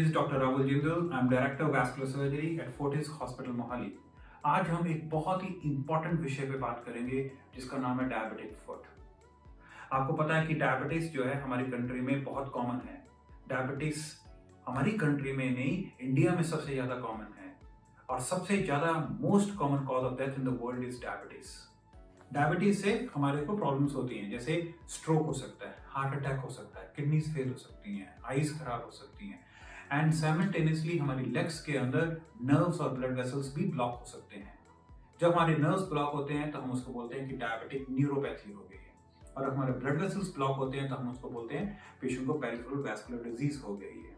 this is Dr. Rahul Jindal. I'm Director of Vascular Surgery at Fortis Hospital Mohali. आज हम एक बहुत ही important विषय पे बात करेंगे जिसका नाम है डायबिटिक फुट। आपको पता है कि डायबिटीज जो है हमारी कंट्री में बहुत कॉमन है। डायबिटीज हमारी कंट्री में नहीं, इंडिया में सबसे ज्यादा कॉमन है और सबसे ज्यादा most common cause of death in the world is diabetes. Diabetes से हमारे को प्रॉब्लम्स होती हैं, जैसे स्ट्रोक हो सकता है, हार्ट अटैक हो सकता है, किडनीज फेल हो सकती हैं, आईज खराब हो सकती हैं एंड साइमल्टेनियसली हमारी लेग्स के अंदर नर्व्स और ब्लड वेसल्स भी ब्लॉक हो सकते हैं। जब हमारे नर्व्स ब्लॉक होते हैं तो हम उसको बोलते हैं कि डायबिटिक न्यूरोपैथी हो गई है, और अगर हमारे ब्लड वेसल्स ब्लॉक होते हैं तो हम उसको बोलते हैं पेशेंट को पेरिफेरल वैस्कुलर डिजीज हो गई है।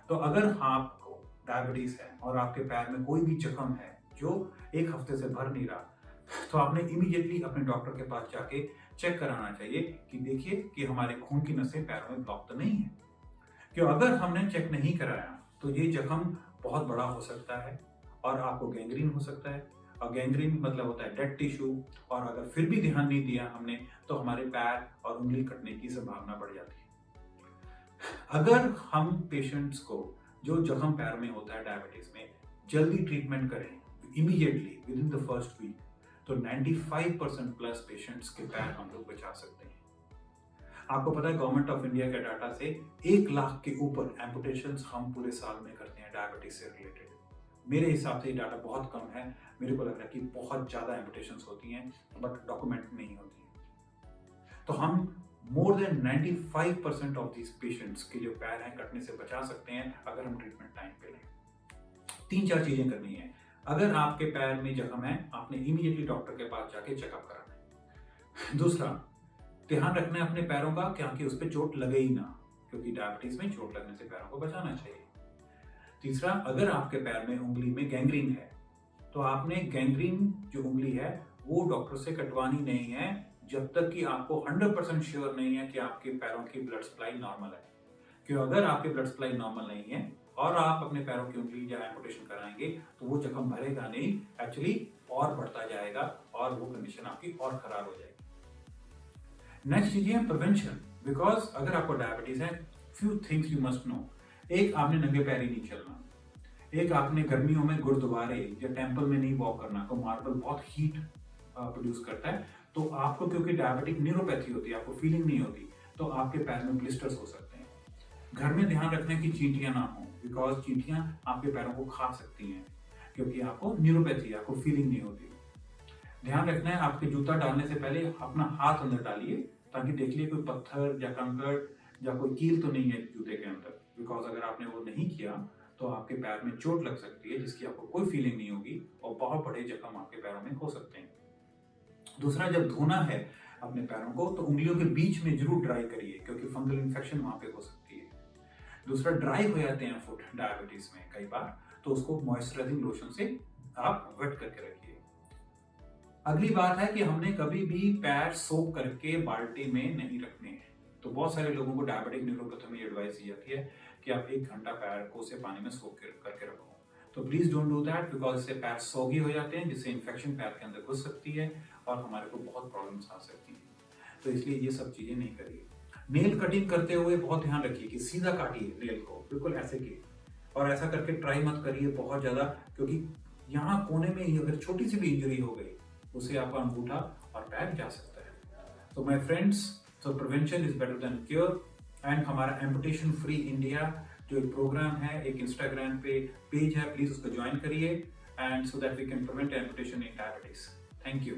तो अगर आपको डायबिटीज है और आपके पैर में कोई भी जख्म है जो एक हफ्ते से भर नहीं रहा, तो आपने इमीडिएटली अपने डॉक्टर के पास जाके चेक कराना चाहिए कि देखिए कि हमारे खून की नसें पैरों में ब्लॉक तो नहीं है। क्यों अगर हमने चेक नहीं कराया तो ये जख्म बहुत बड़ा हो सकता है और आपको गैंग्रीन हो सकता है, और गैंग्रीन मतलब होता है डेड टिश्यू, और अगर फिर भी ध्यान नहीं दिया हमने तो हमारे पैर और उंगली कटने की संभावना बढ़ जाती है। अगर हम पेशेंट्स को जो जख्म पैर में होता है डायबिटीज में जल्दी ट्रीटमेंट करें immediately within the first week, तो 95% प्लस पेशेंट्स के पैर हम लोग बचा सकते हैं। आपको पता है गवर्नमेंट ऑफ इंडिया के डाटा से 1 लाख के ऊपर एम्पुटेशंस हम पूरे साल में करते हैं डायबिटीज से रिलेटेड। मेरे हिसाब से ये डाटा बहुत कम है, मेरे को लग रहा है कि बहुत ज्यादा एम्पुटेशंस होती हैं बट डॉक्यूमेंट नहीं होती है। तो हम more than 95% of these patients के जो पैर हैं कटने से बचा सकते हैं अगर हम ट्रीटमेंट टाइम पे लें। 3-4 चीजें करनी है। अगर आपके पैर में जख्म है, आपने इमीडिएटली डॉक्टर के पास जाके चेकअप कराना है। दूसरा, ध्यान रखना है अपने पैरों का कि उस पर चोट लगे ही ना, क्योंकि डायबिटीज में चोट लगने से पैरों को बचाना चाहिए। तीसरा, अगर आपके पैर में उंगली में गैंग्रीन है तो आपने गैंग्रीन जो उंगली है वो डॉक्टर से कटवानी नहीं है जब तक कि आपको 100% श्योर नहीं है कि आपके पैरों की ब्लड सप्लाई नॉर्मल है। क्यों अगर आपकी ब्लड सप्लाई नॉर्मल नहीं है और आप अपने पैरों की उंगली या एम्पुटेशन कराएंगे तो वो जख्म भरेगा नहीं, एक्चुअली और बढ़ता जाएगा और वो कंडीशन आपकी और खराब हो जाएगी। नेक्स्ट चीज है प्रिवेंशन, बिकॉज अगर आपको डायबिटीज है few things you must know. एक, आपने नंगे पैर ही नहीं चलना। एक, आपने गर्मियों में गुरुद्वारे या टेम्पल में नहीं वॉक करना, तो मार्बल बहुत हीट प्रोड्यूस करता है, तो आपको क्योंकि डायबिटिक न्यूरोपैथी होती है, आपको फीलिंग नहीं होती, तो आपके पैर में ब्लिस्टर्स हो सकते हैं। घर में ध्यान रखना कि चींटियां ना हो, बिकॉज चींटियां आपके पैरों को खा सकती हैं क्योंकि आपको न्यूरोपैथी, आपको फीलिंग नहीं होती। ध्यान रखना है आपके जूता डालने से पहले अपना हाथ अंदर डालिए ताकि देख लिए कोई पत्थर या कंकड़ या कोई कील तो नहीं है जूते के अंदर, बिकॉज अगर आपने वो नहीं किया तो आपके पैर में चोट लग सकती है जिसकी आपको कोई फीलिंग नहीं होगी और बहुत बड़े जख्म आपके पैरों में हो सकते हैं। दूसरा, जब धोना है अपने पैरों को तो उंगलियों के बीच में जरूर ड्राई करिए क्योंकि फंगल इन्फेक्शन वहां पे हो सकती है। दूसरा, ड्राई हो जाते हैं फुट डायबिटीज में कई बार, तो उसको मॉइस्चराइजिंग लोशन से आप वेट करके रखिए। अगली बात है कि हमने कभी भी पैर सोक करके बाल्टी में नहीं रखने हैं। तो बहुत सारे लोगों को डायबिटिक न्यूरोपैथी में एडवाइस दी जाती है कि आप 1 घंटा पैर को उसे पानी में सोक करके रखो। तो please don't do that, because इससे पैर सोगी हो जाते हैं जिससे इन्फेक्शन पैर के अंदर घुस सकती है और हमारे को बहुत प्रॉब्लम्स आ सकती हैं। तो इसलिए ये सब चीजें नहीं करिए। नेल कटिंग करते हुए बहुत ध्यान रखिए कि सीधा काटिए नेल को, बिल्कुल ऐसे की, और ऐसा करके ट्राई मत करिए बहुत ज्यादा, क्योंकि यहाँ कोने में अगर छोटी सी भी इंजरी हो गई उसे आपका अंगूठा और पैर जा सकता है। तो my friends, so prevention is better than cure. And हमारा एम्पुटेशन फ्री इंडिया जो एक प्रोग्राम है, एक इंस्टाग्राम पे पेज है, प्लीज उसको ज्वाइन करिए and so that we can prevent amputation in diabetes. Thank you.